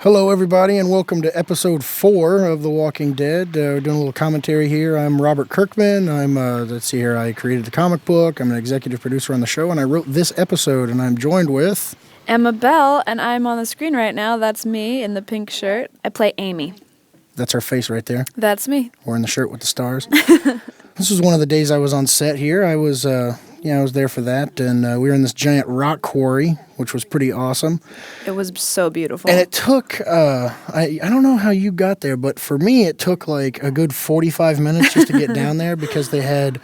Hello, everybody, and welcome to episode 4 of The Walking Dead. We're doing a little commentary here. I'm Robert Kirkman. Let's see here, I created the comic book. I'm an executive producer on the show, and I wrote this episode, and I'm joined with... Emma Bell, and I'm on the screen right now. That's me in the pink shirt. I play Amy. That's her face right there. That's me. Wearing the shirt with the stars. This was one of the days I was on set here. I was there for that, and we were in this giant rock quarry, which was pretty awesome. It was so beautiful. And it took, I don't know how you got there, but for me it took like a good 45 minutes just to get down there because they had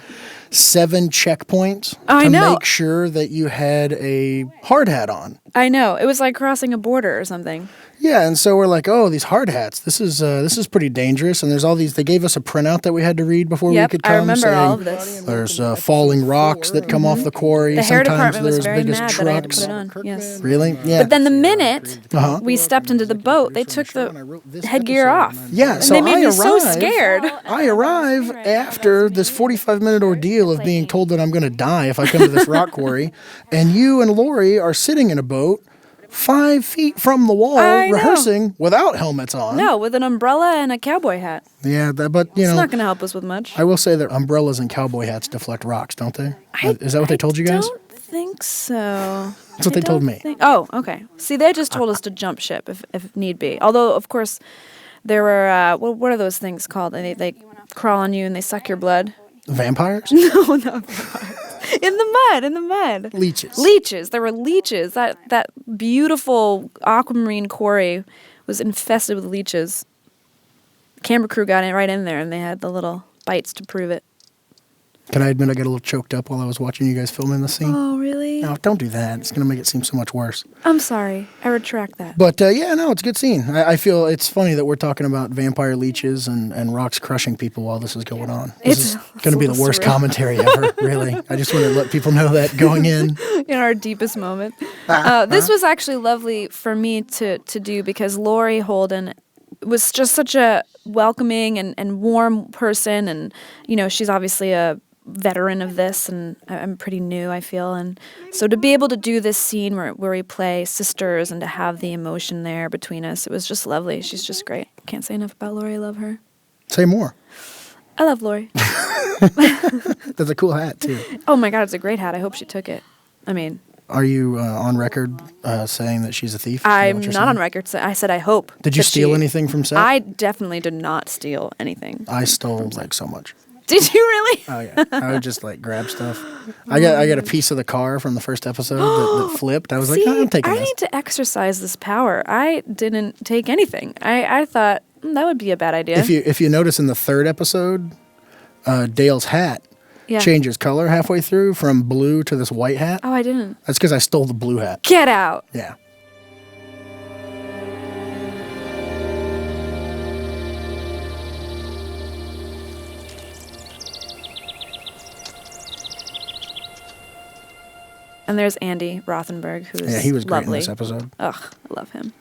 7 checkpoints to make sure that you had a hard hat on. I know. It was like crossing a border or something. Yeah, and so we're like, oh, these hard hats. This is pretty dangerous. And there's all these. They gave us a printout that we had to read before we could come. I remember all of this. There's falling rocks that come off the quarry. The hair Sometimes department was very mad trucks. that I had to put it on. Yes. Really? Yeah. But then the minute we stepped into the boat, they took the headgear off. Yeah. And so they made me so arrive- scared. I arrive after this 45-minute ordeal of being told that I'm going to die if I come to this rock quarry, and you and Laurie are sitting in a boat 5 feet from the wall rehearsing without helmets on. No, with an umbrella and a cowboy hat. Yeah, but It's not going to help us with much. I will say that umbrellas and cowboy hats deflect rocks, don't they? Is that what they told you guys? I don't think so. That's what they told me. Oh, okay. See, they just told us to jump ship if need be. Although, of course, there were, what are those things called? They crawl on you and they suck your blood. Vampires? No, not vampires. In the mud. Leeches. There were leeches. That beautiful aquamarine quarry was infested with leeches. The camera crew got right in there, and they had the little bites to prove it. Can I admit I got a little choked up while I was watching you guys filming the scene? Oh, really? No, don't do that. It's going to make it seem so much worse. I'm sorry. I retract that. But, it's a good scene. I feel it's funny that we're talking about vampire leeches and rocks crushing people while this is going on. This is going to be the worst commentary ever, really. I just want to let people know that going in. In our deepest moment. This was actually lovely for me to do because Laurie Holden was just such a welcoming and warm person. And, she's obviously a veteran of this, and I'm pretty new, I feel, and so to be able to do this scene where we play sisters and to have the emotion there between us, it was just lovely. She's just great. Can't say enough about Laurie. I love her. Say more. I love Laurie. That's a cool hat too. Oh my God, it's a great hat. I hope she took it. I mean, are you on record saying that she's a thief? I'm not on record. I said I hope. Did you steal anything from set? I definitely did not steal anything. I stole like so much. Did you really? Oh yeah, I would just like grab stuff. I got a piece of the car from the first episode that flipped. I was like, I'm taking this. I need to exercise this power. I didn't take anything. I thought that would be a bad idea. If you notice in the 3rd episode, Dale's hat changes color halfway through from blue to this white hat. Oh, I didn't. That's because I stole the blue hat. Get out. Yeah. And there's Andy Rothenberg, who's he was great lovely. in this episode. Ugh, I love him.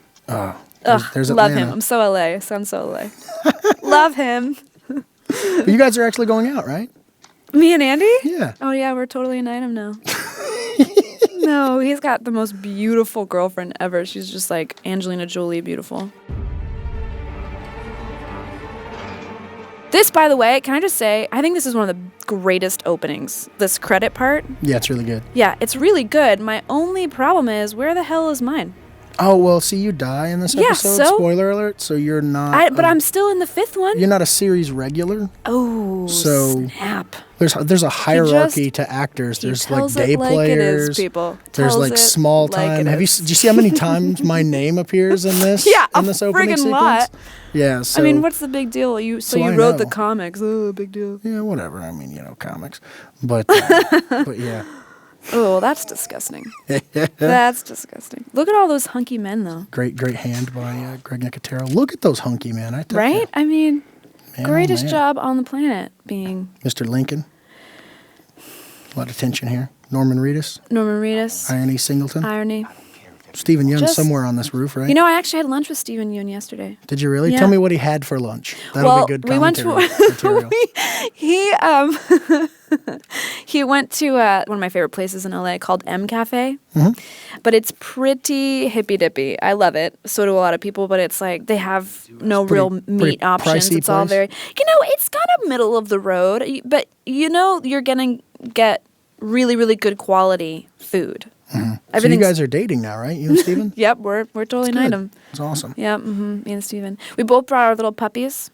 There's love him. I'm so LA. I sound so LA. Love him. But you guys are actually going out, right? Me and Andy? Yeah. Oh, yeah, we're totally an item now. No, he's got the most beautiful girlfriend ever. She's just like Angelina Jolie beautiful. This, by the way, can I just say, I think this is one of the greatest openings. This credit part. Yeah, it's really good. Yeah, it's really good. My only problem is, where the hell is mine? Oh, well, see, you die in this episode. So? Spoiler alert. So you're not... But I'm still in the 5th one. You're not a series regular. Oh, so snap. There's a hierarchy to actors. There's like day players. It is, people. There's like small time. Do you see how many times my name appears in this? Yeah, in this opening sequence? Lot. Yeah. So, I mean, what's the big deal? You wrote the comics. Oh, big deal. Yeah, whatever. I mean, comics. But but yeah. Oh, that's disgusting. That's disgusting. Look at all those hunky men, though. Great hand by Greg Nicotero. Look at those hunky men. Right? I mean, man, greatest job on the planet being... Mr. Lincoln. A lot of tension here. Norman Reedus. Irony Singleton. Stephen Yeun's somewhere on this roof, right? You know, I actually had lunch with Stephen Yeun yesterday. Did you really? Yeah. Tell me what he had for lunch. That'll be good commentary material. He went to one of my favorite places in LA called M Cafe, but it's pretty hippy dippy. I love it. So do a lot of people, but it's like they have no real meat options. It's all very, it's kind of middle of the road, but you're gonna get really, really good quality food. So you guys are dating now, right? You and Steven? Yep, we're totally an item. It's awesome. Yep, me and Steven. We both brought our little puppies.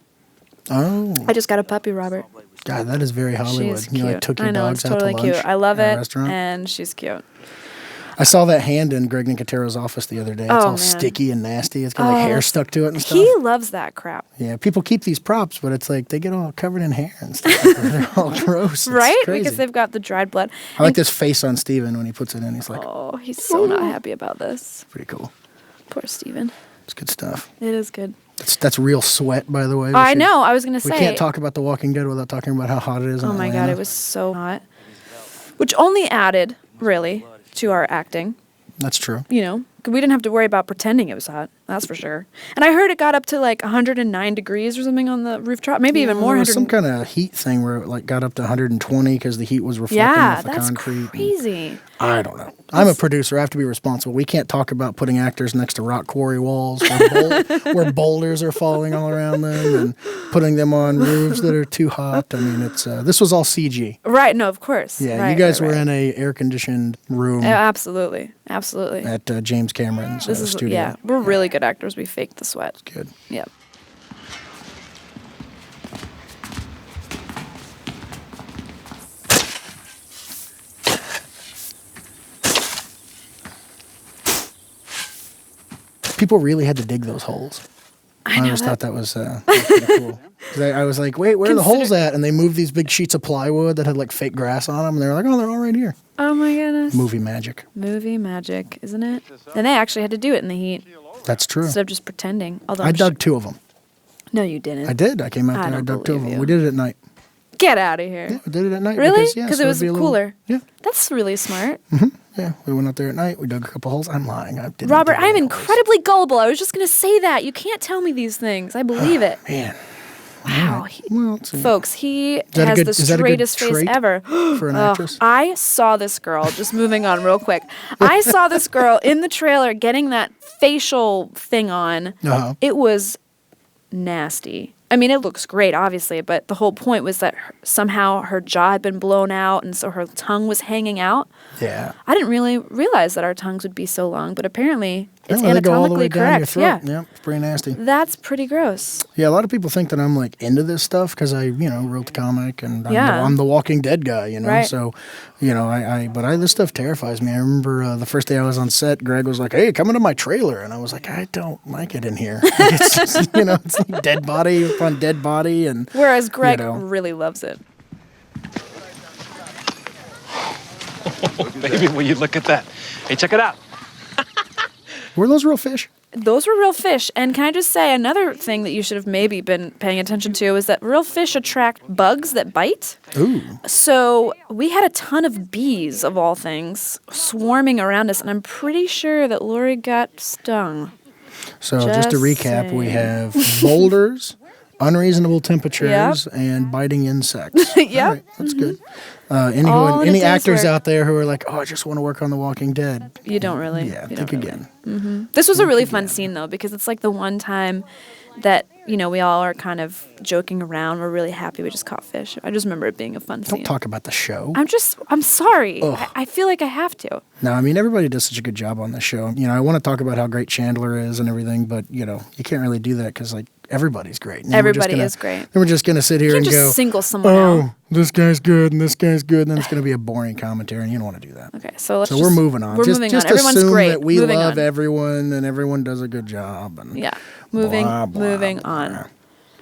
Oh. I just got a puppy, Robert. God, that is very Hollywood. She's cute. You took your dogs it's out totally to lunch cute. I love at it, a restaurant? and she's cute. I saw that hand in Greg Nicotero's office the other day. It's all man. sticky and nasty. It's got hair stuck to it and stuff. He loves that crap. Yeah, people keep these props, but it's like they get all covered in hair and stuff. They're all gross. It's right? crazy. Because they've got the dried blood. I like this face on Steven when he puts it in. He's like, oh, he's so not happy about this. Pretty cool. Poor Steven. It's good stuff. It is good. That's real sweat, by the way. I know. I was going to say. We can't talk about The Walking Dead without talking about how hot it is in Oh my Atlanta. God, it was so hot. Which only added, really, to our acting. That's true. We didn't have to worry about pretending it was hot. That's for sure. And I heard it got up to like 109 degrees or something on the rooftop. Maybe even more. There was some kind of heat thing where it like got up to 120 because the heat was reflecting off the concrete. Yeah, that's crazy. I don't know. I'm a producer. I have to be responsible. We can't talk about putting actors next to rock quarry walls where boulders are falling all around them and putting them on roofs that are too hot. I mean, it's this was all CG. Right. No, of course. Yeah, right, you guys were right. in a air-conditioned room. Absolutely. Absolutely. At James Cameron's studio. Yeah, we're really good actors. We faked the sweat. Good. Yep. People really had to dig those holes. I just thought that was pretty cool. 'Cause I was like, wait, where are the holes at? And they moved these big sheets of plywood that had like fake grass on them. And they were like, oh, they're all right here. Oh my goodness. Movie magic. Movie magic, isn't it? And they actually had to do it in the heat. That's true. Instead of just pretending. Although I dug 2 of them. No, you didn't. I did. I came out there. I dug 2 of them. you. We did it at night. Get out of here. Yeah, we did it at night. Really? Because it was cooler. Yeah. That's really smart. Yeah. We went out there at night. We dug a couple holes. I'm lying. I didn't. Robert, dig I'm any incredibly gullible. I was just going to say that. You can't tell me these things. I believe it. Man. Wow. Well, Folks, he that a has good- the is that a good straightest face trait ever. for an actress? I saw this girl, just moving on real quick. I saw this girl in the trailer getting that facial thing on. Uh-huh. It was nasty. I mean, it looks great, obviously, but the whole point was that somehow her jaw had been blown out, and so her tongue was hanging out. Yeah. I didn't really realize that our tongues would be so long, but apparently it's They go all the way anatomically down your correct. throat. Yeah. It's pretty nasty. That's pretty gross. Yeah, a lot of people think that I'm like into this stuff because I, wrote the comic and Yeah. I'm the Walking Dead guy, Right. So, this stuff terrifies me. I remember the first day I was on set, Greg was like, "Hey, come into my trailer," and I was like, "I don't like it in here." It's just, it's like dead body upon dead body, and Whereas Greg really loves it. Baby, will you look at that? Hey, check it out. Were those real fish? Those were real fish. And can I just say another thing that you should have maybe been paying attention to is that real fish attract bugs that bite. Ooh. So we had a ton of bees, of all things, swarming around us, and I'm pretty sure that Laurie got stung. So just to recap, we have boulders, unreasonable temperatures, and biting insects. Yep. All right, that's good. All in a Any day's actors work. out there who are like, "Oh, I just want to work on The Walking Dead." You don't really. Yeah, you think don't really. again. This was a really fun scene, though, because it's like the one time that, we all are kind of joking around. We're really happy we just caught fish. I just remember it being a fun scene. Don't talk about the show. I'm sorry. Ugh. I feel like I have to. No, I mean, everybody does such a good job on this show. I want to talk about how great Chandler is and everything, but, you can't really do that because, everybody's great. And Everybody is great. Then we're just going to sit here You and can't just go, single someone out. this guy's good and this guy's good, and then it's going to be a boring commentary, and you don't want to do that. Okay, so So we're moving on. We're just moving just on. Everyone's assume great. that we Moving love on. everyone and everyone does a good job. And Yeah, moving blah, blah, moving blah. on.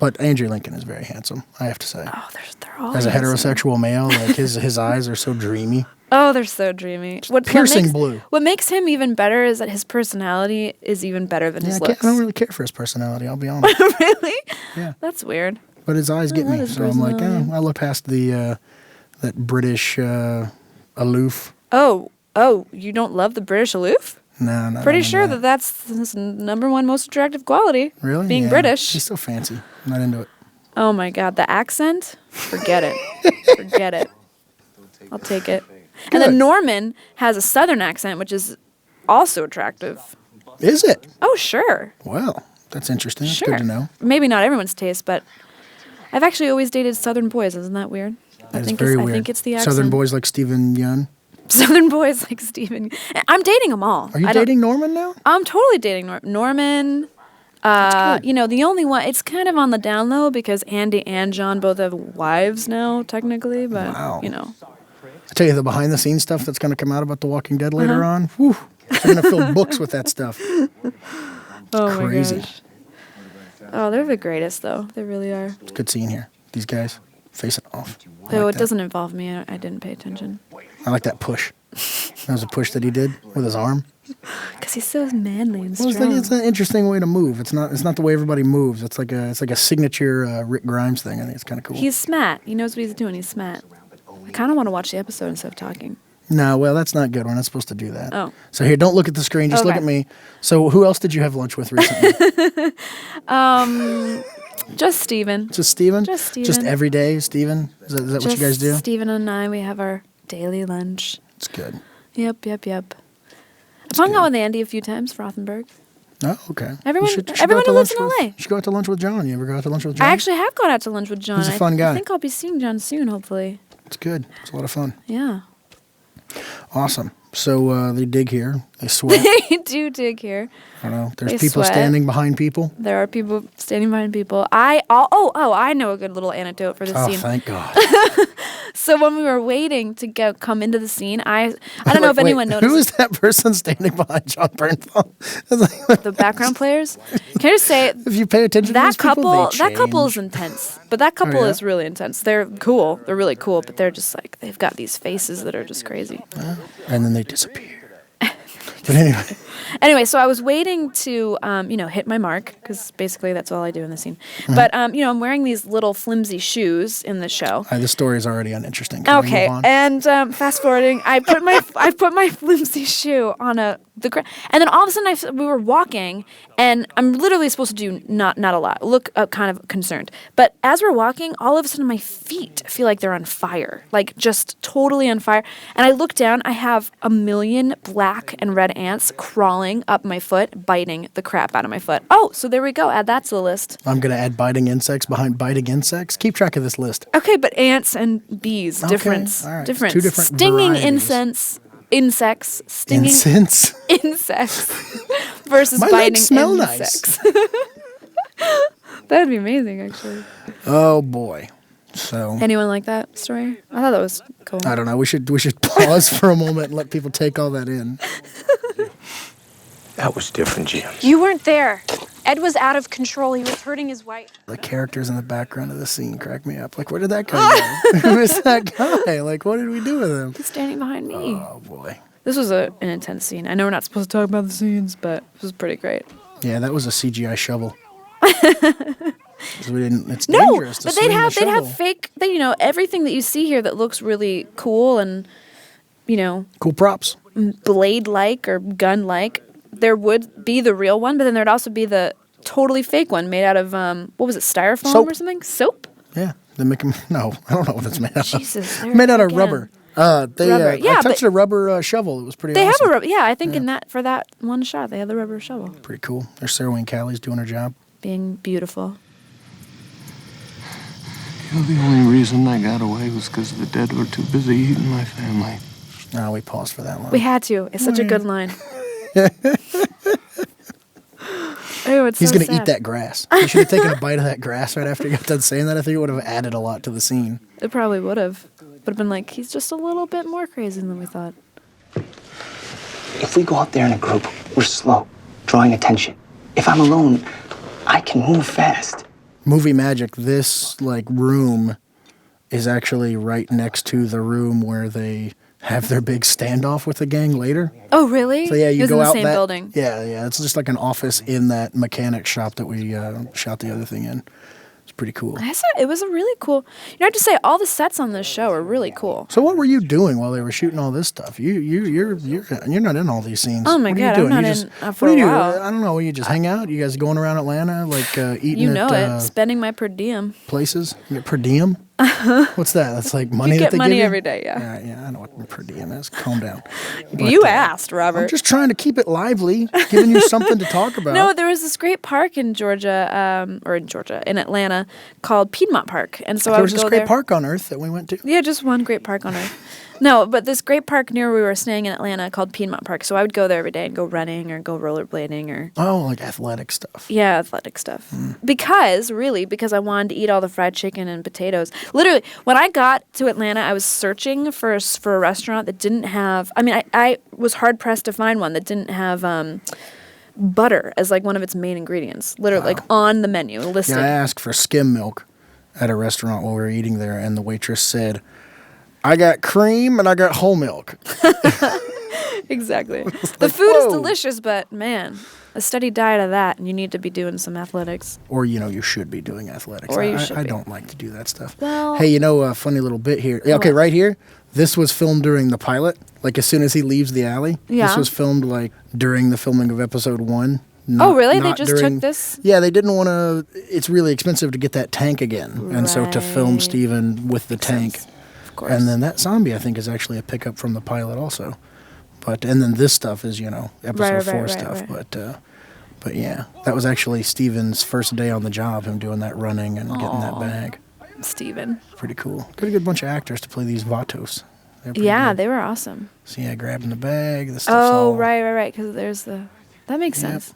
But Andrew Lincoln is very handsome, I have to say. Oh, they're all As a handsome. heterosexual male, like his eyes are so dreamy. Oh, they're so dreamy. Piercing blue. What makes him even better is that his personality is even better than his I looks. don't really care for his personality, I'll be honest. Really? Yeah. That's weird. But his eyes get I love me, his so I'm like, personality. I look past the that British aloof. Oh, you don't love the British aloof? No, Pretty sure that's his number one most attractive quality. Really? Being Yeah. British. She's so fancy. I'm not into it. Oh my God, the accent? Forget it. Forget it. I'll take it. Good. And then Norman has a southern accent, which is also attractive. Is it? Oh, sure. Well, that's interesting. That's Sure. good to know. Maybe not everyone's taste, but I've actually always dated southern boys. Isn't that weird? That is very weird. I think it's the accent. Southern boys like Stephen Yeun. Southern boys like Steven. I'm dating them all. Are you dating Norman now? I'm totally dating Norman. The only one, it's kind of on the down low because Andy and John both have wives now, technically, but, Wow. I tell you, the behind-the-scenes stuff that's going to come out about The Walking Dead later Uh-huh. on, whew, they're going to fill books with that stuff. Oh Crazy. my gosh. Oh, they're the greatest, though. They really are. It's a good scene here. These guys facing off. Though like it doesn't involve me. I didn't pay attention. I like that push. That was a push that he did with his arm. Because he's so manly and Well, strong. it's an interesting way to move. It's not the way everybody moves. It's like a signature Rick Grimes thing. I think it's kind of cool. He's smart. He knows what he's doing. He's smart. I kind of want to watch the episode instead of talking. No, well, that's not good. We're not supposed to do that. Oh. So here, don't look at the screen. Just look Okay. at me. So who else did you have lunch with recently? Just Steven. Just Steven? Just Steven. Just every day, Steven? Is that what you guys do? Steven and I, we have our daily lunch. It's good. Yep. I've hung out with Andy a few times, Frothenberg. Oh, okay. Everyone- You should everyone go out to who lives lunch in with- LA. You should go out to lunch with John. You ever go out to lunch with John? I actually have gone out to lunch with John. He's a fun guy. I think I'll be seeing John soon, hopefully. It's good. It's a lot of fun. Yeah. Awesome. So they dig here. They sweat. They do dig here. I don't know. There's They people sweat. standing behind people. There are people standing behind people. I know a good little anecdote for this Oh, scene. thank God. So when we were waiting to come into the scene, I don't know if Wait, anyone noticed. Who is that person standing behind John Bernthal? It's like, The background players. Can I just say if you pay attention to that these people, that couple is change. intense. But that couple yeah? is really intense. They're cool. They're really cool, but they're just like they've got these faces that are just crazy. And then they disappear. But anyway. Anyway, so I was waiting to, hit my mark because basically that's all I do in the scene. Mm-hmm. But I'm wearing these little flimsy shoes in the show. The story is already uninteresting. Can we Okay, move on? and fast forwarding, I put my flimsy shoe on the ground, and then all of a sudden we were walking, and I'm literally supposed to do not a lot, look kind of concerned, but as we're walking, all of a sudden my feet feel like they're on fire, like just totally on fire, and I look down, I have a million black and red ants crawling up my foot, biting the crap out of my foot. Oh, so there we go. Add that to the list. I'm going to add biting insects behind biting insects. Keep track of this list. Okay, but ants and bees, Okay, difference. all right. Difference. Two different Stinging varieties. insects, stinging Incense? insects versus My biting legs smell insects. That'd be amazing, actually. Oh, boy. So, Anyone like that story? I thought that was cool. I don't know. We should pause for a moment and let people take all that in. That was different, Jim. You weren't there. Ed was out of control. He was hurting his wife. The characters in the background of the scene crack me up. Like, where did that guy go? Who is that guy? Like, what did we do with him? He's standing behind me. Oh, boy. This was an intense scene. I know we're not supposed to talk about the scenes, but it was pretty great. Yeah, that was a CGI shovel. 'Cause we didn't. It's No, dangerous to but swing they'd the have shovel. fake. Everything that you see here that looks really cool and Cool props. blade-like or gun-like. There would be the real one, but then there'd also be the totally fake one made out of what was it, styrofoam Soap. or something? Soap? Yeah, they make them. No, I don't know what it's made out of. Jesus, there Made out it of again. rubber. Rubber. Yeah, I touched but- a rubber shovel. It was pretty. They awesome. have a rubber. Yeah, I think for that one shot, they had the rubber shovel. Pretty cool. There's Sarah Wayne Callies doing her job. Being beautiful. The only reason I got away was because the dead were too busy eating my family. No, we paused for that one. We had to. It's such a good line. Oh, it's He's so gonna eat sad. that grass. He should have taken a bite of that grass right after he got done saying that. I think it would have added a lot to the scene. It probably would have. Would have been like, he's just a little bit more crazy than we thought. If we go out there in a group, we're slow, drawing attention. If I'm alone, I can move fast. Movie magic. This room is actually right next to the room where they have their big standoff with the gang later. Oh, really? So yeah, It you was go in the out same that building. Yeah. It's just like an office in that mechanic shop that we shot the other thing in. It's pretty cool. It was a really cool. I have to say, all the sets on this show are really cool. So what were you doing while they were shooting all this stuff? You're not in all these scenes. Oh my what God, are you doing? I'm not you just, in for what do a you do? while. I don't know. You just hang out. You guys going around Atlanta like eating at Spending my per diem. places. You get per diem. What's that? That's like money You that get they money give you? every day, yeah. Yeah, I know what per diem is. Calm down. But, You asked, Robert. I'm just trying to keep it lively, giving you something to talk about. No, there was this great park in Georgia, in Atlanta, called Piedmont Park, and so I there would was this go great there. park on Earth that we went to. Yeah, just one great park on Earth. No, but this great park near where we were staying in Atlanta called Piedmont Park. So I would go there every day and go running or go rollerblading or Oh, like athletic stuff. yeah, athletic stuff. Because I wanted to eat all the fried chicken and potatoes. Literally, when I got to Atlanta, I was searching for a restaurant that didn't have. I mean, I was hard pressed to find one that didn't have butter as like one of its main ingredients. Literally, like on the menu listed. Yeah, I asked for skim milk at a restaurant while we were eating there, and the waitress said, "I got cream and I got whole milk." Exactly. The like, food is whoa. delicious, but man, a steady diet of that, and you need to be doing some athletics. Or, you should be doing athletics. Or you I, should I be. don't like to do that stuff. Well- Hey, a funny little bit here. Yeah, okay, What? right here. This was filmed during the pilot. Like, as soon as he leaves the alley. Yeah. This was filmed, like, during the filming of episode 1. Oh, really? They not just took this? Yeah, they didn't want to. It's really expensive to get that tank again. And so to film Right. Steven with the tank. Of course. And then that zombie, I think, is actually a pickup from the pilot also. And then this stuff is, episode 4 right, stuff. right. But yeah, that was actually Steven's first day on the job, him doing that running and getting that bag. Steven. Pretty cool. Got a good bunch of actors to play these Vatos. They're pretty Yeah, good. they were awesome. So yeah, grabbing the bag, the stuff's Oh, all... right. Because there's that makes sense.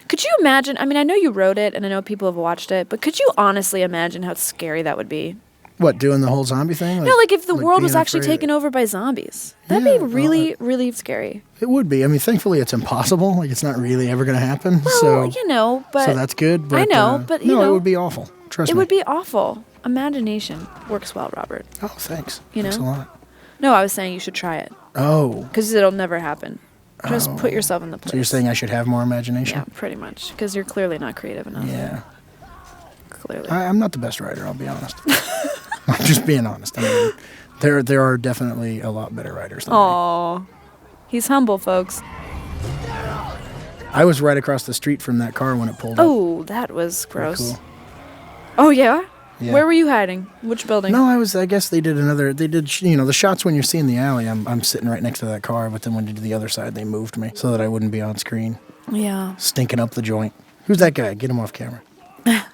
Could you imagine? I mean, I know you wrote it, and I know people have watched it, but could you honestly imagine how scary that would be? What, doing the whole zombie thing? No, like if the world was being actually afraid? taken over by zombies. That'd Yeah, be really, really scary. It would be. I mean, thankfully it's impossible. Like, it's not really ever going to happen. Well, but so that's good. But, I know, but no, know, it would be awful. Trust it me. would be awful. Imagination works well, Robert. Oh, thanks. You Thanks know? a lot. No, I was saying you should try it Oh, because it'll never happen. Just put yourself in the place. so you're saying I should have more imagination? Yeah, pretty much. Because you're clearly not creative enough. Yeah. Clearly. I'm not the best writer, I'll be honest. I'm just being honest. I mean, there are definitely a lot better writers than me. Aw. He's humble, folks. I was right across the street from that car when it pulled up. Oh, that was Pretty gross. cool. Oh, yeah? Yeah. Where were you hiding? Which building? No, I guess they did the shots when you're seeing the alley. I'm sitting right next to that car, but then when you did the other side, they moved me so that I wouldn't be on screen, Yeah. stinking up the joint. Who's that guy? Get him off camera. I'm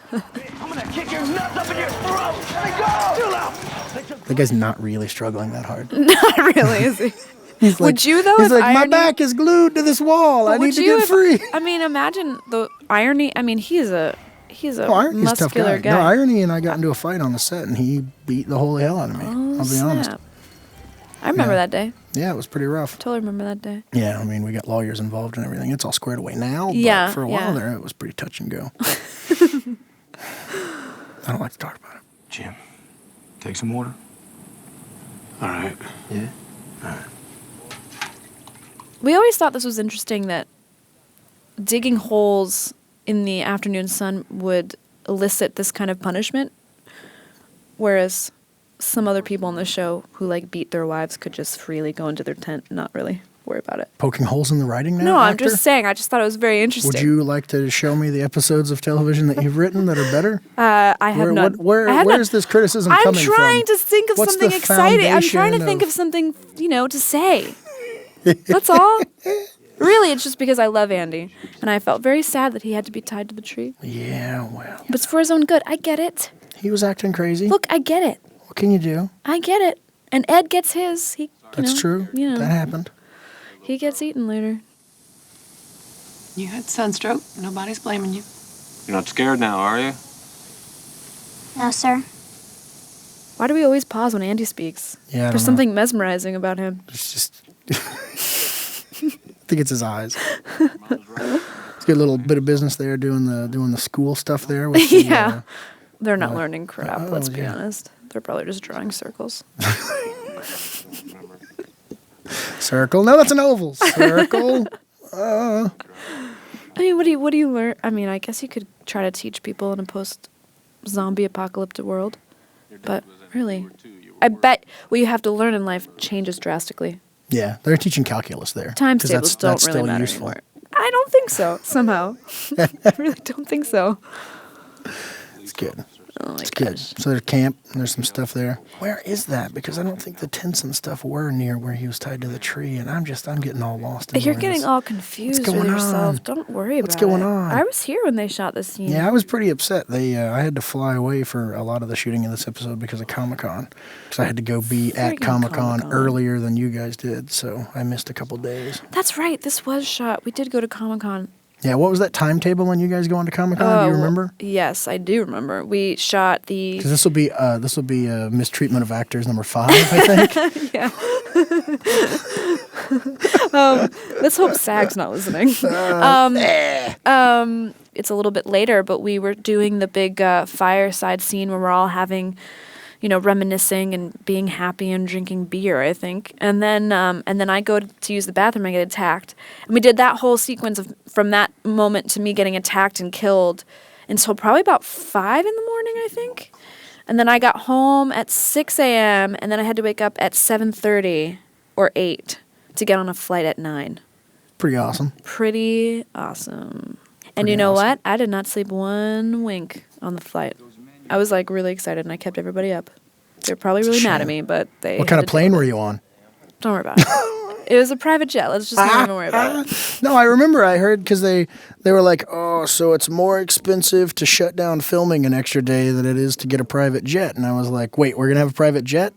gonna kick your nuts up in your throat. Let me go. Chill out. That guy's not really struggling that hard. Not really, is he? He's Would you, though, He's if like, my irony- back is glued to this wall. I Would need to you get if- free. I mean, imagine the irony. I mean, he's a Oh, Irony's a tough muscular guy. No, Irony and I got into a fight on the set, and he beat the holy hell out of me. Oh, I'll be honest. snap. I remember Yeah. that day. Yeah, it was pretty rough. Totally remember that day. Yeah, I mean, we got lawyers involved and everything. It's all squared away now, but Yeah, for a yeah. while there, it was pretty touch and go. I don't like to talk about it. Jim, take some water. All right. Yeah? We always thought this was interesting that digging holes in the afternoon sun would elicit this kind of punishment, whereas some other people on the show who like beat their wives could just freely go into their tent and not really worry about it. Poking holes in the writing now? No, I'm actor? just saying. I just thought it was very interesting. Would you like to show me the episodes of television that you've written that are better? I have not. I have Where's not- this criticism I'm coming from? trying to think of What's something the exciting. I'm trying to foundation think of something, to say. That's all. Really, it's just because I love Andy, and I felt very sad that he had to be tied to the tree. Yeah, well, But it's for his own good. I get it. he was acting crazy. Look, I get it. What can you do? I get it. And Ed gets his. That's true. That happened. He gets eaten later. You had sunstroke. Nobody's blaming you. You're not scared now, are you? No, sir. Why do we always pause when Andy speaks? Yeah, I don't There's know. something mesmerizing about him. It's just... I think it's his eyes. He's got a little bit of business there doing the school stuff there. With the, Yeah. They're not learning crap, let's be yeah. honest. They're probably just drawing circles. Circle. No, that's an oval. Circle. I mean, what do you learn? I mean, I guess you could try to teach people in a zombie apocalyptic world. But really, I bet what you have to learn in life changes drastically. Yeah, they're teaching calculus there. Times tables don't really matter anymore. I don't think so, somehow. I really don't think so. It's good. Oh my It's gosh. good. So there's camp, and there's some stuff there. Where is that? Because I don't think the tents and stuff were near where he was tied to the tree, and I'm getting all lost. You're getting all confused with yourself. Don't worry about it. What's going on? I was here when they shot this scene. Yeah, I was pretty upset. I had to fly away for a lot of the shooting of this episode because of Comic-Con. Because I had to go be at Friggin' Comic-Con Comic-Con. earlier than you guys did, so I missed a couple days. That's right. This was shot. We did go to Comic-Con. Yeah, what was that timetable when you guys go on to Comic-Con? Do you remember? Yes, I do remember. We shot the... Because this will be mistreatment of actors number 5, I think. Yeah. Let's hope SAG's not listening. It's a little bit later, but we were doing the big fireside scene where we're all having, reminiscing and being happy and drinking beer, I think. And then I go to use the bathroom and get attacked. And we did that whole sequence from that moment to me getting attacked and killed until probably about 5 in the morning, I think. And then I got home at 6 a.m. and then I had to wake up at 7:30 or 8 to get on a flight at 9. Pretty awesome. Pretty awesome. And Pretty you know awesome. what? I did not sleep one wink on the flight. I was like really excited and I kept everybody up. They're probably really mad at me, but they... What kind of plane were you on? Don't worry about it. It was a private jet. Let's just not even worry about it. No, I remember I heard because they were like, oh, so it's more expensive to shut down filming an extra day than it is to get a private jet. And I was like, wait, we're going to have a private jet?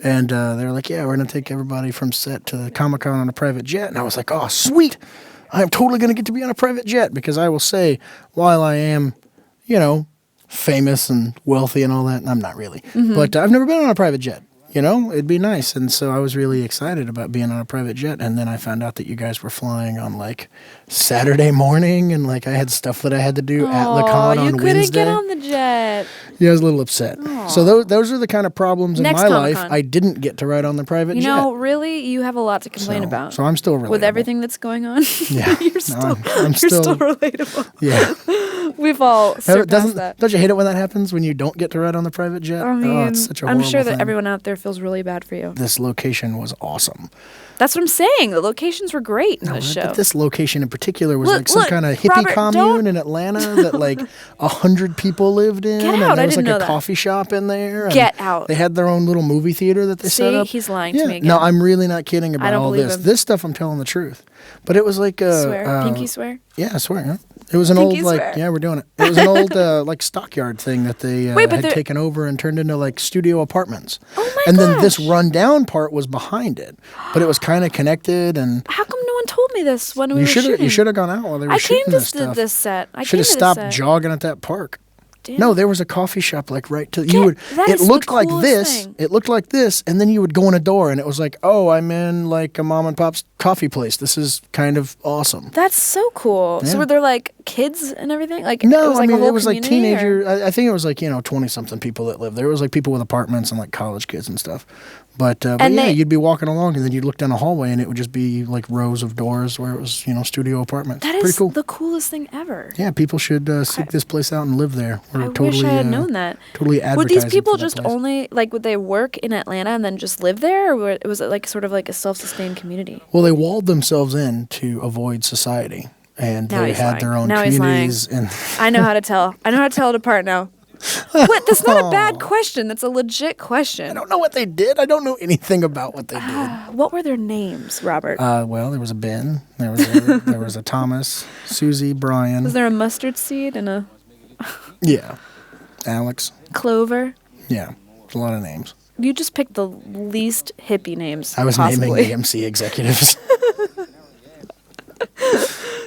And they were like, yeah, we're going to take everybody from set to the Comic-Con on a private jet. And I was like, oh, sweet. I'm totally going to get to be on a private jet because I will say, while I am, famous and wealthy and all that, I'm not really. Mm-hmm. But I've never been on a private jet. It'd be nice. And so I was really excited about being on a private jet. And then I found out that you guys were flying on Saturday morning. And I had stuff that I had to do at the con on Wednesday. You couldn't get on the jet. Yeah, I was a little upset. So those are the kind of problems Next in my life Comic-Con. I didn't get to ride on the private jet. Really, you have a lot to complain about. So I'm still relatable. With everything that's going on. Yeah. You're still I'm still relatable. Yeah. We've all surpassed that. Don't you hate it when that happens, when you don't get to ride on the private jet? I mean, it's such a I'm horrible sure that thing. everyone out there feels really bad for you. This location was awesome. That's what I'm saying. The locations were great in this show. But this location in particular was Look, some kind of hippie Robert, commune in Atlanta that 100 people lived in. Get and out, there I was didn't know a that. coffee shop in there. And Get out. They had their own little movie theater that they set See, up. he's lying to me again. No, I'm really not kidding about don't all believe this. him. This stuff I'm telling the truth. But it was like Swear. Pinky swear? Yeah, I swear. Yeah. It was an Pinky old swear. yeah, we're doing it. It was an old stockyard thing that they Wait, but had taken over and turned into studio apartments. Oh my and then this gosh. rundown part was behind it, but it was kind of connected. And How come no one told me this when we were you shooting? should have gone out while they were I shooting came to this stuff. this set. I Should came have to this stopped set. jogging at that park. Damn. No, there was a coffee shop right to That it is the looked like coolest this. thing. It looked like this, and then you would go in a door, and it was like, oh, I'm in a mom and pop's coffee place. This is kind of awesome. That's so cool. Yeah. So were there kids and everything? No, it was I mean a whole it was community, teenager. or- I think it was 20-something people that lived there. It was people with apartments and college kids and stuff. But And yeah, they- you'd be walking along and then you'd look down a hallway and it would just be rows of doors where it was studio apartments. That Pretty is cool. the coolest thing ever. Yeah, people should seek this place out and live there. We're I totally, wish I had known that. Totally Would advertising these people for that just place. only would they work in Atlanta and then just live there, or was it sort of a self-sustained community? Well, they walled themselves in to avoid society, and Now they he's had lying. their own Now he's lying. communities. And I know how to tell. I know how to tell it apart now. What? That's not a bad question. That's a legit question. I don't know what they did. I don't know anything about what they did. What were their names, Robert? Well, there was a Ben. There was there was a Thomas, Susie, Brian. Was there a mustard seed and a Yeah, Alex. clover? Yeah, a lot of names. You just picked the least hippie names. I was possibly. naming AMC executives.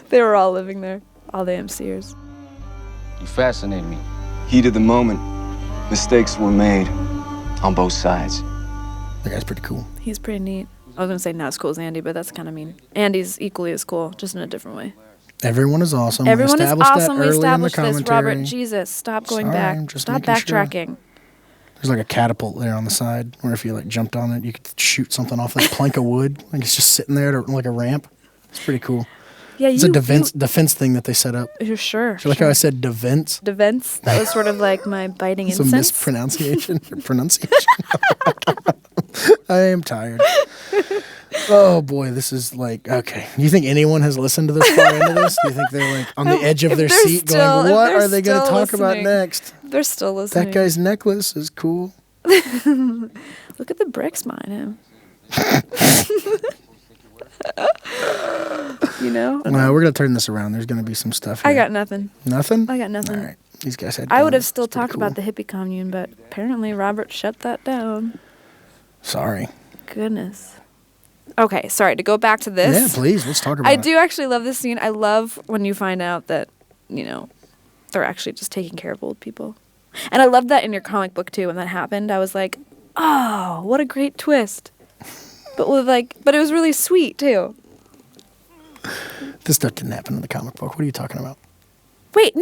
They were all living there. All the MCers. You fascinate me. Heat of the moment. Mistakes were made on both sides. That guy's pretty cool. He's pretty neat. I was gonna say not as cool as Andy, but that's kind of mean. Andy's equally as cool, just in a different way. Everyone is awesome. Everyone we is established awesome. That We early established in the this, commentary. Robert. Jesus, stop going Sorry, back. I'm just Stop making sure. backtracking. There's a catapult there on the side where if you jumped on it, you could shoot something off that plank of wood. It's just sitting there like a ramp. It's pretty cool. Yeah, it's a defense thing that they set up. You're sure. So like how I said defense? Defense? That was sort of like my biting Some incense. mispronunciation. I am tired. Oh boy, this is like, okay. You think anyone has listened to this far into this? Do you think they're like on the edge of their seat going, what are they going to talk about next? They're still listening. That guy's necklace is cool. Look at the bricks behind him. You know? Well, we're going to turn this around. There's going to be some stuff here. I got nothing. Nothing? I got nothing. All right. These guys had I would have guns. still It's pretty talked about the hippie commune, but apparently Robert shut that down. Sorry. Goodness. Okay, sorry, to go back to this. Yeah, please. Let's talk about I it. do actually love this scene. I love when you find out that, you know, they're actually just taking care of old people. And I love that in your comic book, too, when that happened. I was like, oh, what a great twist. But it was really sweet, too. This stuff didn't happen in the comic book. What are you talking about? Wait.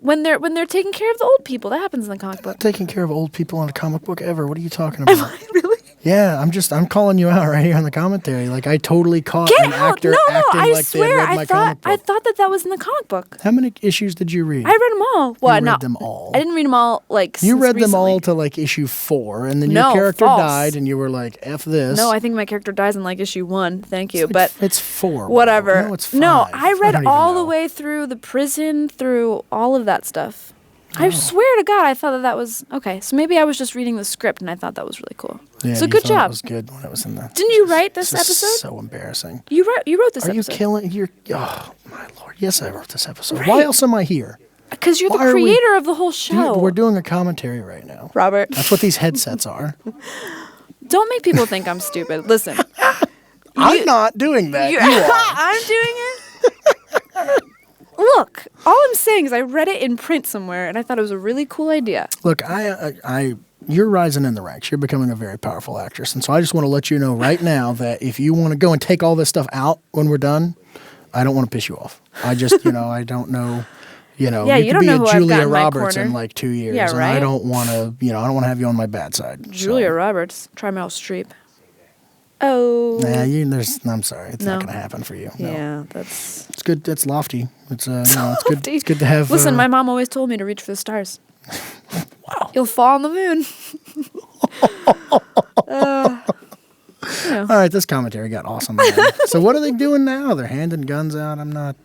When they're taking care of the old people, that happens in the comic book. I'm not taking care of old people in a comic book ever. What are you talking about? Am I really? Yeah, I'm calling you out right here on the commentary. Like, I totally caught an actor acting I like swear, they had read my comic book. I thought that was in the comic book. How many issues did you read? I read them all. Well, You read them all. I didn't read them all, like, You since read them recently. all to, like, issue 4, and then No, your character false. died, and you were like, F this. No, I think my character dies in, like, issue 1. Thank you, but... It's 4. Whatever. No, it's 5. No, I read don't even all the know. way through the prison, through all of that stuff. I swear to God, I thought that was... Okay, so maybe I was just reading the script, and I thought that was really cool. Yeah, so you good thought job. It was good when it was in the... Didn't you write this is episode? so embarrassing. You wrote this Are episode. you killing... Oh, my Lord. Yes, I wrote this episode. Right. Why else am I here? Because you're Why the are we- creator of the whole show. Dude, we're doing a commentary right now. Robert. That's what these headsets are. Don't make people think I'm stupid. Listen. I'm not doing that. You are. I'm doing it? Look, all I'm saying is I read it in print somewhere, and I thought it was a really cool idea. Look, you're rising in the ranks. You're becoming a very powerful actress. And so I just want to let you know right now that if you want to go and take all this stuff out when we're done, I don't want to piss you off. I just, I don't know, Yeah, you you could don't be know a who I've got Julia in my Roberts in corner. like 2 years. Yeah, And right? I don't want to, I don't want to have you on my bad side. Julia Roberts, try Meryl Streep. Oh. I'm sorry. It's not going to happen for you. No. Yeah, that's... It's good. It's lofty. It's, it's good. It's good to have... Listen, my mom always told me to reach for the stars. Wow. You'll fall on the moon. All right, this commentary got awesome. Man. So what are they doing now? They're handing guns out. I'm not...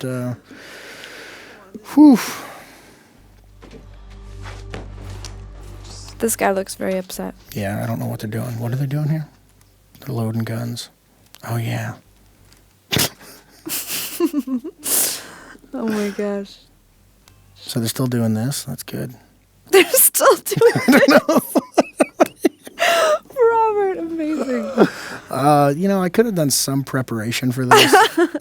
Whew. This guy looks very upset. Yeah, I don't know what they're doing. What are they doing here? They're loading guns. Oh, yeah. Oh, my gosh. So they're still doing this? That's good. They're still doing this. Robert, amazing. I could have done some preparation for this.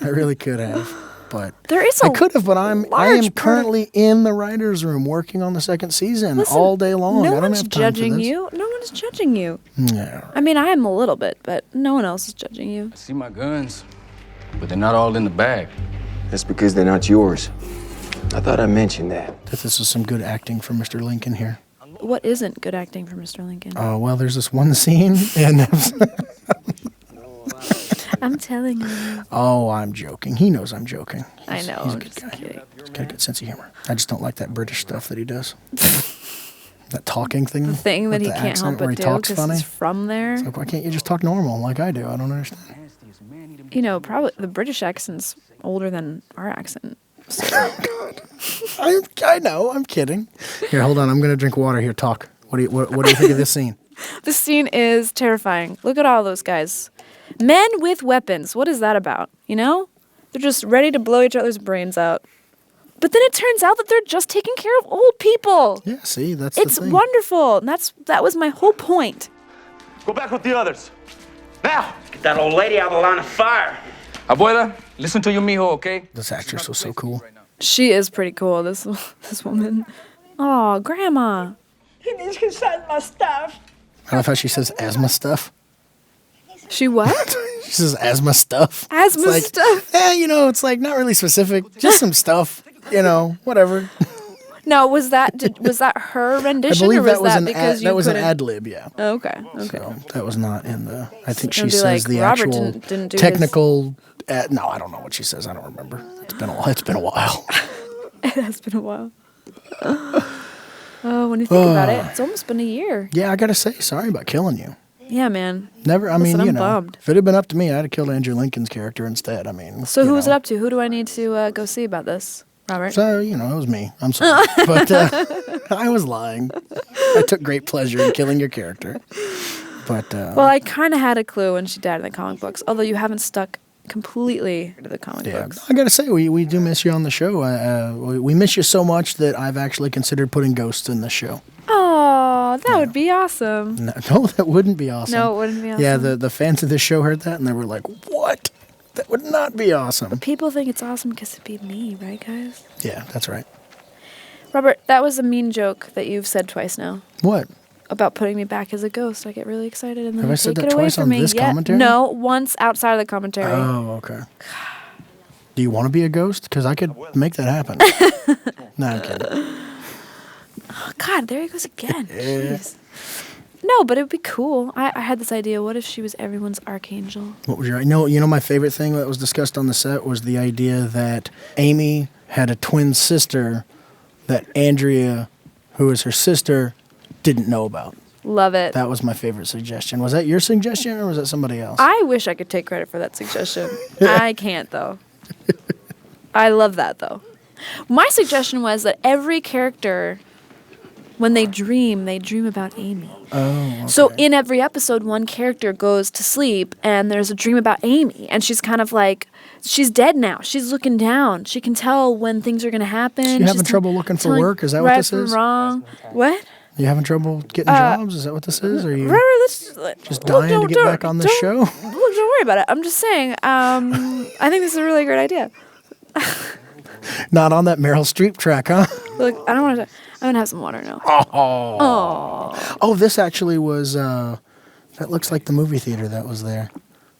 I really could have. But there is I could have, but I am large currently in the writer's room working on the second season all day long. No I don't one's have time judging for this. you. No one is judging you. Yeah. I mean, I am a little bit, but no one else is judging you. I see my guns, but they're not all in the bag. That's because they're not yours. I thought I mentioned that. This is some good acting from Mr. Lincoln here. What isn't good acting for Mr. Lincoln? Oh, well, there's this one scene, and... I'm telling you. Oh, I'm joking. He knows I'm joking. I know. He's a I'm good just guy. kidding. He's got a good sense of humor. I just don't like that British stuff that he does. That talking thing. The thing that with he the can't accent help where but he do talks because funny. he's from there. It's like, why can't you just talk normal like I do? I don't understand. Probably the British accent's older than our accent. I know. I'm kidding. Here, hold on. I'm going to drink water. Here, talk. What do you think of this scene? This scene is terrifying. Look at all those guys. Men with weapons. What is that about? They're just ready to blow each other's brains out. But then it turns out that they're just taking care of old people. Yeah, see, that's It's the thing. wonderful. And that was my whole point. Go back with the others. Now! Get that old lady out of the line of fire. Abuela, listen to you, mijo, okay? This actress was so cool. She is pretty cool, this woman. Oh, Grandma. He needs his asthma stuff. I love how she says asthma stuff. She what? She says asthma stuff. Asthma It's like, stuff? it's like not really specific. Just some stuff. Whatever. No, was that her rendition? I believe or was that was because an ad lib, yeah. Oh, okay. So that was not in the. I think she It'd be says like, the Robert actual didn't do technical No, I don't know what she says. I don't remember. It's been a while. It's been a while. It has been a while. Oh, when you think about it, it's almost been a year. Yeah, I gotta say, sorry about killing you. Yeah, man. Never. I Listen, mean, I'm bummed. if it had been up to me, I'd have killed Andrew Lincoln's character instead. I mean, So who was it up to? Who do I need to go see about this, Robert? So it was me. I'm sorry, but I was lying. I took great pleasure in killing your character. But well, I kind of had a clue when she died in the comic books, although you haven't stuck completely to the comic books. I gotta say, we do miss you on the show. We miss you so much that I've actually considered putting ghosts in the show. Oh, that would be awesome. No, that wouldn't be awesome. No, it wouldn't be awesome. Yeah, the fans of this show heard that and they were like, "What? That would not be awesome." But people think it's awesome because it'd be me, right, guys? Yeah, that's right. Robert, that was a mean joke that you've said twice now. What? About putting me back as a ghost. I get really excited and then Have I you said take that it away twice from on me. this commentary? No, once outside of the commentary. Oh, okay. Do you want to be a ghost? Because I could make that happen. No, I'm kidding. Oh, God, there he goes again. Jeez. No, but it would be cool. I had this idea. What if she was everyone's archangel? What was your? You know, my favorite thing that was discussed on the set was the idea that Amy had a twin sister that Andrea, who is her sister, didn't know about. Love it. That was my favorite suggestion. Was that your suggestion or was that somebody else? I wish I could take credit for that suggestion. I can't, though. I love that, though. My suggestion was that every character, when they dream about Amy. Oh, okay. So in every episode, one character goes to sleep and there's a dream about Amy. And she's kind of like, she's dead now. She's looking down. She can tell when things are going to happen. So you having trouble looking for work? Is that what this is? Right from wrong. What? You having trouble getting jobs? Is that what this is? Or are you just Well, dying to get back on this show? Look, don't worry about it. I'm just saying, I think this is a really great idea. Not on that Meryl Streep track, huh? Look, I don't want to. I'm gonna have some water now. Oh, this actually was. That looks like the movie theater that was there.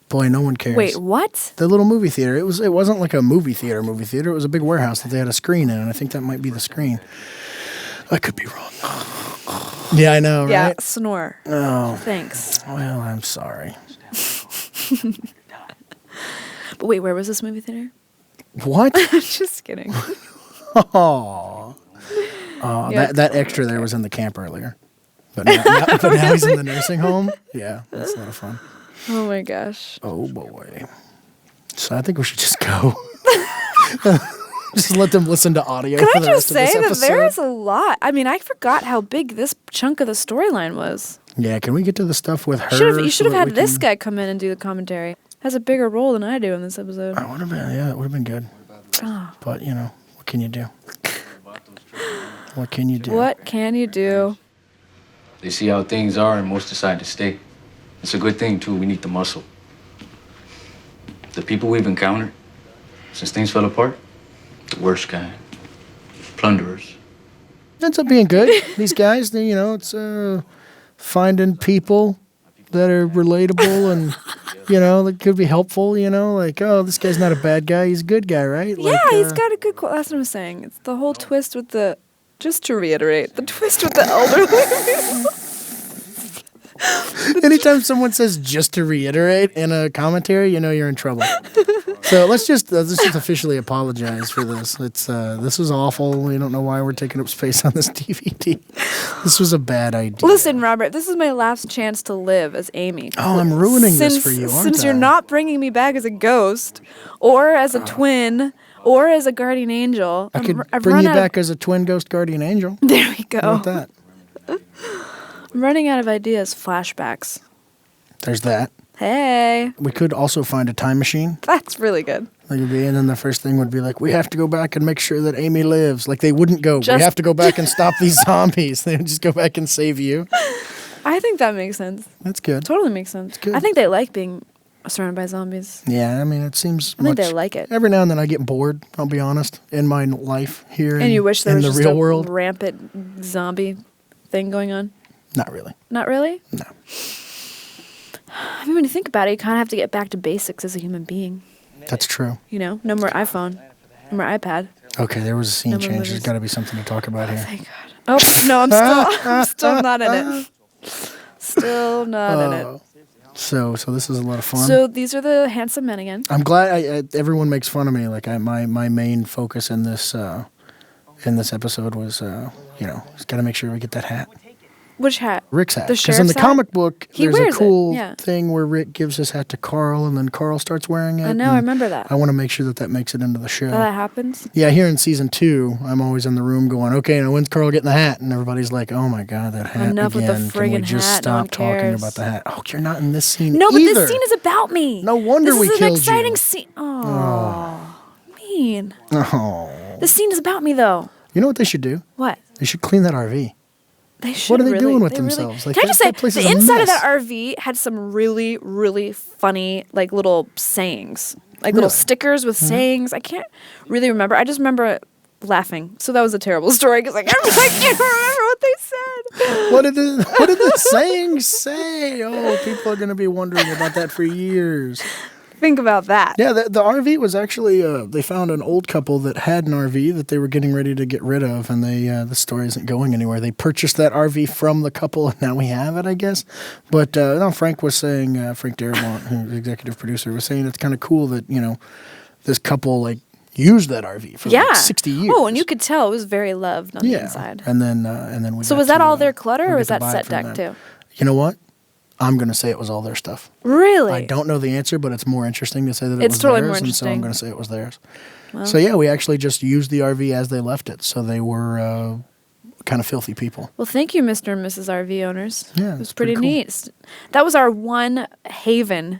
Boy, no one cares. Wait, what? The little movie theater. It wasn't like a movie theater. It was a big warehouse that they had a screen in, and I think that might be the screen. I could be wrong. Yeah, I know, right? Yeah, snore. Oh. Thanks. Well, I'm sorry. But wait, where was this movie theater? What? Just kidding. That extra there was in the camp earlier. But now he's in the nursing home. Yeah, that's a lot of fun. Oh my gosh. Oh boy. So I think we should just go. Just let them listen to audio Can for I the just rest of this say that episode. there is a lot? I mean, I forgot how big this chunk of the storyline was. Yeah, can we get to the stuff with her? You should have had this guy come in and do the commentary. Has a bigger role than I do in this episode. It would have been, it would have been good. Oh. But, what can you do? What can you do? What can you do? They see how things are and most decide to stay. It's a good thing, too. We need the muscle. The people we've encountered, since things fell apart, the worst kind. Plunderers. Ends up being good. These guys, it's finding people that are relatable and, that could be helpful, like, oh, this guy's not a bad guy, he's a good guy, right? Yeah, like, he's got a good that's what I'm saying. It's the whole twist with the, just to reiterate, the twist with the elderly. Anytime someone says just to reiterate in a commentary, you're in trouble. So let's just officially apologize for this. This was awful. We don't know why we're taking up space on this DVD. This was a bad idea. Listen, Robert, this is my last chance to live as Amy. Oh, I'm ruining this for you, aren't Since I? you're not bringing me back as a ghost, or as a twin, or as a guardian angel. I could bring you back as a twin ghost guardian angel. There we go. How about that? I'm running out of ideas. Flashbacks. There's that. Hey. We could also find a time machine. That's really good. And then the first thing would be like, we have to go back and make sure that Amy lives. Like, they wouldn't go, we have to go back and stop these zombies. They would just go back and save you. I think that makes sense. That's good. Totally makes sense. Good. I think they like being surrounded by zombies. Yeah, I mean, it seems I think they like it. Every now and then I get bored, I'll be honest, in my life here And you wish there in was the just real a world. rampant zombie thing going on? Not really. Not really? No. I mean, when you think about it, you kind of have to get back to basics as a human being. That's true. No more iPhone. No more iPad. Okay, there was a scene No more change. There's movies. got to be something to talk about here. Thank God. Oh, no, I'm still not in it. Still not in it. So this is a lot of fun. So these are the handsome men again. I'm glad everyone makes fun of me. Like my main focus in this episode was, just got to make sure we get that hat. Which hat? Rick's hat. The Because in the sheriff's hat? comic book, He there's a wears it, cool yeah. thing where Rick gives his hat to Carl, and then Carl starts wearing it. I know, I remember that. I want to make sure that makes it into the show. That happens? Yeah, here in season 2, I'm always in the room going, okay, now when's Carl getting the hat? And everybody's like, oh my God, that hat Enough again. with the Can we friggin' just hat? No stop one talking cares. about the hat? Oh, you're not in this scene No, but either. this scene is about me. No wonder this we is killed an exciting you. scene. Oh, mean. Oh. This scene is about me, though. You know what they should do? What? They should clean that RV. They should. What are they really, doing with they really- themselves? Like, Can I just say, that place is the a inside of mess. that RV had some really, really funny, like, little sayings. Like, little Really? stickers with sayings. I can't really remember. I just remember laughing. So that was a terrible story because I can't remember what they said. What did the sayings say? Oh, people are going to be wondering about that for years. Think about that. Yeah, the RV was actually, they found an old couple that had an RV that they were getting ready to get rid of, and the story isn't going anywhere. They purchased that RV from the couple, and now we have it, I guess. But no, Frank was saying, Frank Darabont, who's the executive producer, was saying it's kind of cool that, this couple, like, used that RV for like 60 years. Oh, and you could tell it was very loved on the inside. And then we So got was that to, all their clutter, we or got was to that buy it set from deck them. too? You know what? I'm going to say it was all their stuff. Really? I don't know the answer, but it's more interesting to say that it It's was totally theirs, more and so I'm interesting. going to say it was theirs. Well. So yeah, we actually just used the RV as they left it, so they were kind of filthy people. Well, thank you, Mr. and Mrs. RV owners. Yeah, it was it's pretty pretty cool. neat. That was our one haven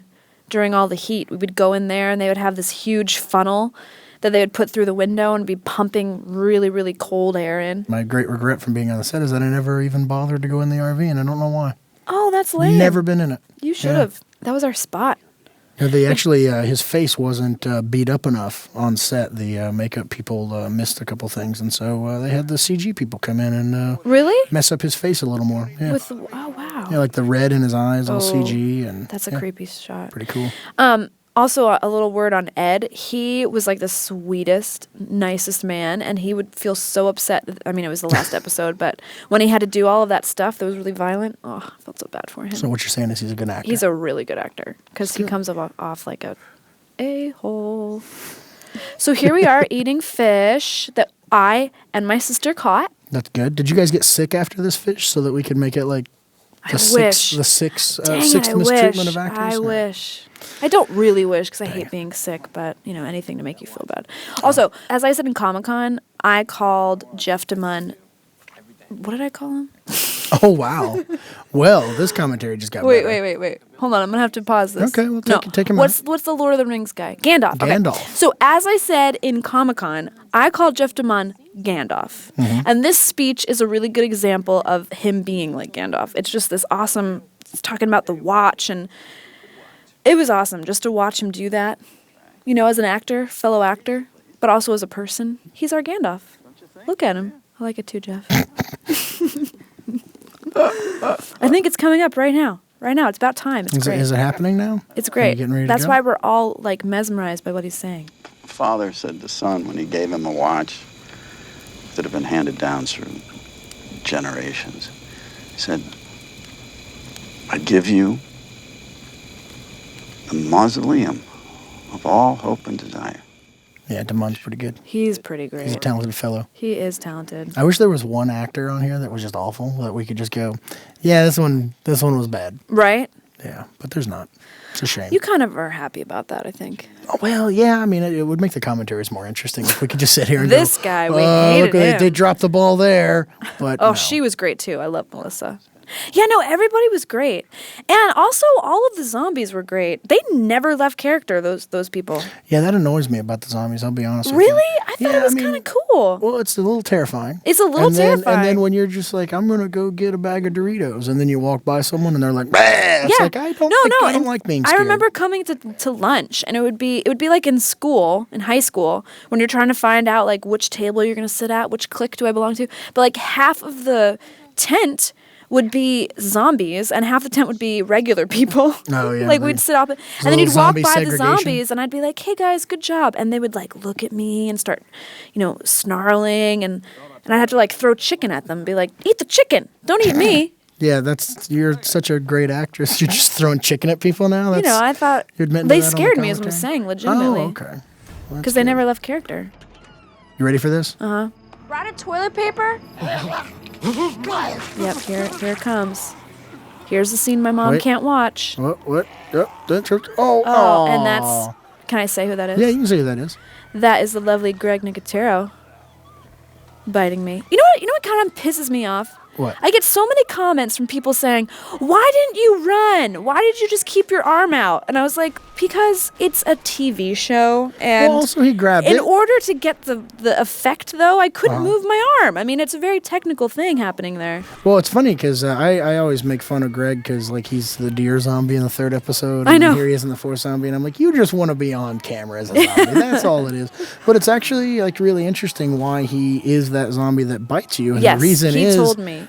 during all the heat. We would go in there, and they would have this huge funnel that they would put through the window and be pumping really, really cold air in. My great regret from being on the set is that I never even bothered to go in the RV, and I don't know why. Oh, that's lame. Never been in it. You should have. That was our spot. Yeah, they actually, his face wasn't beat up enough on set. The makeup people missed a couple things, and so they had the CG people come in and Really? mess up his face a little more. Yeah. Oh, wow. Yeah, like the red in his eyes, all Oh, CG, and that's a creepy shot. pretty cool. Also, a little word on Ed. He was like the sweetest, nicest man, and he would feel so upset. I mean, it was the last episode, but when he had to do all of that stuff that was really violent, I felt so bad for him. So what you're saying is he's a good actor. He's a really good actor because he comes off like a hole. So here we are eating fish that I and my sister caught. That's good. Did you guys get sick after this fish so that we could make it like the sixth mistreatment of actors? I wish. I don't really wish because I hate being sick, but, anything to make you feel bad. Also, as I said in Comic-Con, I called Jeff DeMunn. What did I call him? Oh, wow. Well, this commentary just got better. Wait. Hold on. I'm going to have to pause this. Okay, well, take him out. What's the Lord of the Rings guy? Gandalf. Okay. Gandalf. So as I said in Comic-Con, I called Jeff DeMunn Gandalf. Mm-hmm. And this speech is a really good example of him being like Gandalf. It's just this awesome, it's talking about the watch, and it was awesome just to watch him do that. As an actor, fellow actor, but also as a person. He's our Gandalf. Look at him. I like it too, Jeff. I think it's coming up right now. Right now, it's about time. It's great. Is it happening now? It's Are great. you getting ready to That's go? why we're all like mesmerized by what he's saying. Father said to son when he gave him a watch that had been handed down through generations. He said, I give you the mausoleum of all hope and desire. Yeah, DeMunn's pretty good. He's pretty great. He's a talented fellow. He is talented. I wish there was one actor on here that was just awful, that we could just go, yeah, this one was bad. Right? Yeah, but there's not. It's a shame. You kind of are happy about that, I think. Oh, well, yeah, I mean, it would make the commentaries more interesting if we could just sit here and This go, guy, we hated him. They dropped the ball there. But Oh, no. she was great too. I love Melissa. Yeah, no, everybody was great. And also all of the zombies were great. They never left character, those people. Yeah, that annoys me about the zombies, I'll be honest with Really? you. I thought it was kind of cool. Well, it's a little terrifying. It's a little terrifying. And then when you're just like, I'm going to go get a bag of Doritos, and then you walk by someone and they're like, bah! It's like, I don't like being scared. I remember coming to lunch, and it would be like in school, in high school, when you're trying to find out like which table you're going to sit at, which clique do I belong to. But like half of the tent would be zombies, and half the tent would be regular people. Oh, yeah. Like we'd sit up, and then you'd walk by the segregation. zombies, and I'd be like, "Hey guys, good job," and they would like look at me and start, snarling, and I'd have to like throw chicken at them, and be like, "Eat the chicken, don't eat me." Yeah, you're such a great actress. You're just throwing chicken at people now. You know, I thought you're admitting they to that on the scared me, as I'm commentary? saying, legitimately. Oh, okay. Because they never left character. You ready for this? Brought a toilet paper? Yep, here it comes. Here's the scene my mom can't watch. What? Oh, and that's... Can I say who that is? Yeah, you can say who that is. That is the lovely Greg Nicotero biting me. You know what kind of pisses me off? What? I get so many comments from people saying, "Why didn't you run? Why did you just keep your arm out?" And I was like, because it's a TV show, and Well, also he grabbed it. in order to get the effect, though, I couldn't move my arm. I mean, it's a very technical thing happening there. Well, it's funny because I always make fun of Greg because like he's the deer zombie in the 3rd episode. I know. And here he is in the 4th zombie, and I'm like, you just want to be on camera as a zombie. That's all it is. But it's actually like really interesting why he is that zombie that bites you. And Yes, the reason he is told me.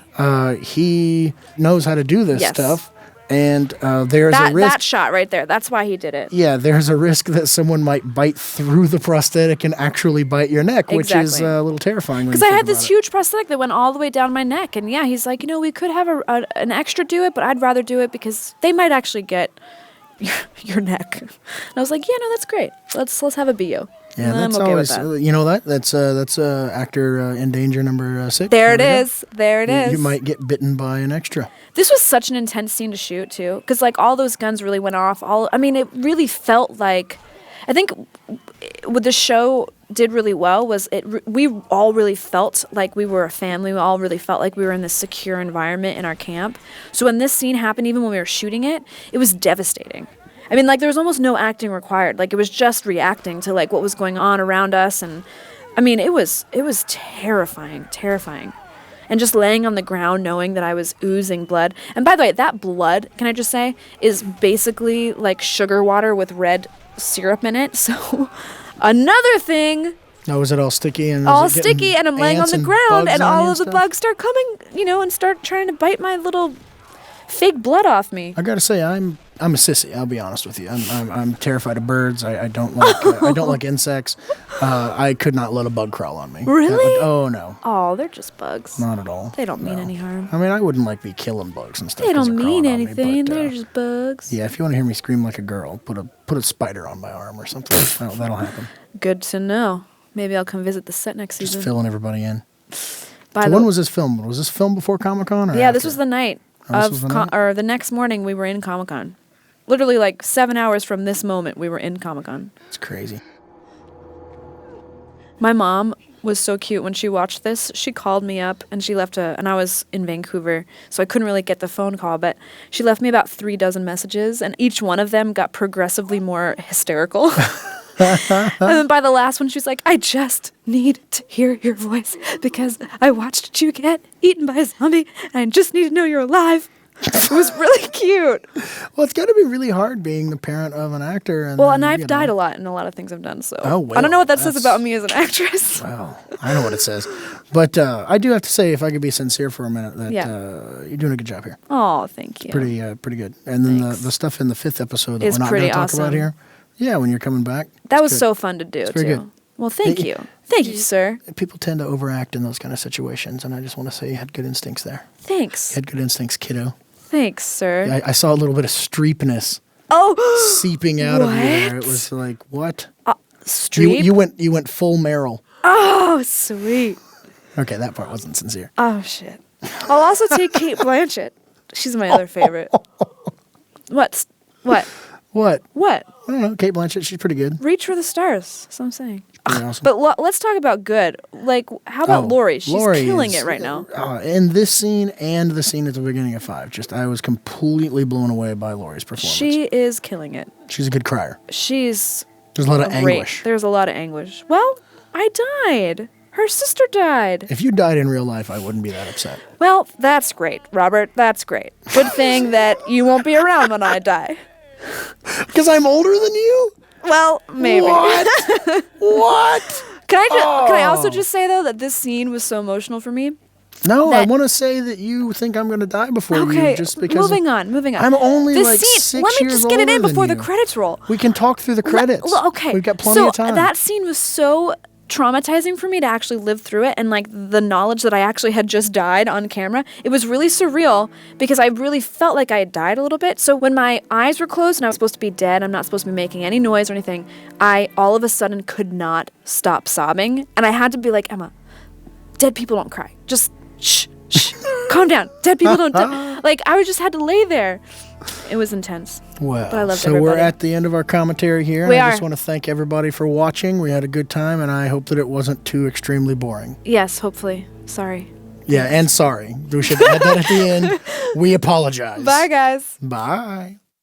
He knows how to do this Yes. stuff, and there's a risk. That shot right there, that's why he did it. Yeah, there's a risk that someone might bite through the prosthetic and actually bite your neck, which is Exactly. a little terrifying. Because I had this huge prosthetic that went all the way down my neck, and yeah, he's like, we could have an extra do it, but I'd rather do it because they might actually get your neck. And I was like, yeah, no, that's great. Let's have a BO. Yeah, I'm that's okay always with that. that's actor in danger number 6. There it is. There it is. You might get bitten by an extra. This was such an intense scene to shoot too, because like all those guns really went off. It really felt like, I think what the show did really well was we all really felt like we were a family. We all really felt like we were in this secure environment in our camp. So when this scene happened, even when we were shooting it, it was devastating. I mean, like, there was almost no acting required. Like, it was just reacting to, like, what was going on around us. And, I mean, it was terrifying. And just laying on the ground knowing that I was oozing blood. And by the way, that blood, can I just say, is basically like sugar water with red syrup in it. So, another thing... Oh, was it all sticky? And I'm laying on the ground, and all of the stuff? bugs start coming, and start trying to bite my little fake blood off me. I gotta say, I'm a sissy. I'll be honest with you. I'm terrified of birds. I don't like insects. I could not let a bug crawl on me. Really? Oh no. Oh, they're just bugs. Not at all. They don't mean any harm. I mean, I wouldn't be killing bugs and stuff. They 'cause don't they're mean crawling on me, anything. but, They're just bugs. Yeah, if you want to hear me scream like a girl, put a spider on my arm or something. That'll happen. Good to know. Maybe I'll come visit the set next season. Just filling everybody in. By So the when was this filmed? Was this filmed before Comic-Con? Yeah, this was the night or the next morning we were in Comic-Con. Literally like 7 hours from this moment we were in Comic-Con. It's crazy. My mom was so cute when she watched this. She called me up and she left and I was in Vancouver, so I couldn't really get the phone call, but she left me about 36 messages, and each one of them got progressively more hysterical. And then by the last one, she was like, I just need to hear your voice because I watched you get eaten by a zombie and I just need to know you're alive. It was really cute. Well, it's got to be really hard being the parent of an actor. And I've died a lot in a lot of things I've done, so well, I don't know what that says about me as an actress. Well, I know what it says. But I do have to say, if I could be sincere for a minute, that you're doing a good job here. Oh, thank you. Pretty good. And then the stuff in the 5th episode that It's we're not going to pretty talk about awesome. here. Yeah, when you're coming back. That was good. so fun to do, It's very too. good. Well, thank you. Thank you, sir. People tend to overact in those kind of situations, and I just want to say you had good instincts there. Thanks. You had good instincts, kiddo. Thanks, sir. I saw a little bit of streepness seeping out of you there. It was like, what? Streep? You went full Meryl. Oh, sweet. Okay, that part wasn't sincere. Oh, shit. I'll also take Kate Blanchett. She's my other favorite. What? What? What? I don't know. Kate Blanchett, she's pretty good. Reach for the stars. That's what I'm saying. Pretty awesome. But let's talk about good. Like, how about Laurie? She's killing it right now. In this scene and the scene at the beginning of 5, I was completely blown away by Laurie's performance. She is killing it. She's a good crier. There's a lot of anguish. There's a lot of anguish. Well, I died. Her sister died. If you died in real life, I wouldn't be that upset. Well, that's great, Robert. That's great. Good thing that you won't be around when I die. Because I'm older than you? Well, maybe. What? What? Can I also just say, though, that this scene was so emotional for me? No, I want to say that you think I'm going to die before you just because... moving on. I'm only this like scene, 6 let me years just get it in older than before the you. credits roll. We can talk through the credits. Okay. We've got plenty of time. So that scene was so traumatizing for me to actually live through it, and like the knowledge that I actually had just died on camera, it was really surreal because I really felt like I had died a little bit. So when my eyes were closed and I was supposed to be dead, I'm not supposed to be making any noise or anything, I all of a sudden could not stop sobbing, and I had to be like, Emma, dead people don't cry. Just shh, calm down. Dead people don't die. Like, I just had to lay there. It was intense. Well, but I loved so everybody. we're at the end of our commentary here. I just want to thank everybody for watching. We had a good time, and I hope that it wasn't too extremely boring. Yes, hopefully. Sorry. Yeah, and sorry. We should add that at the end. We apologize. Bye, guys. Bye.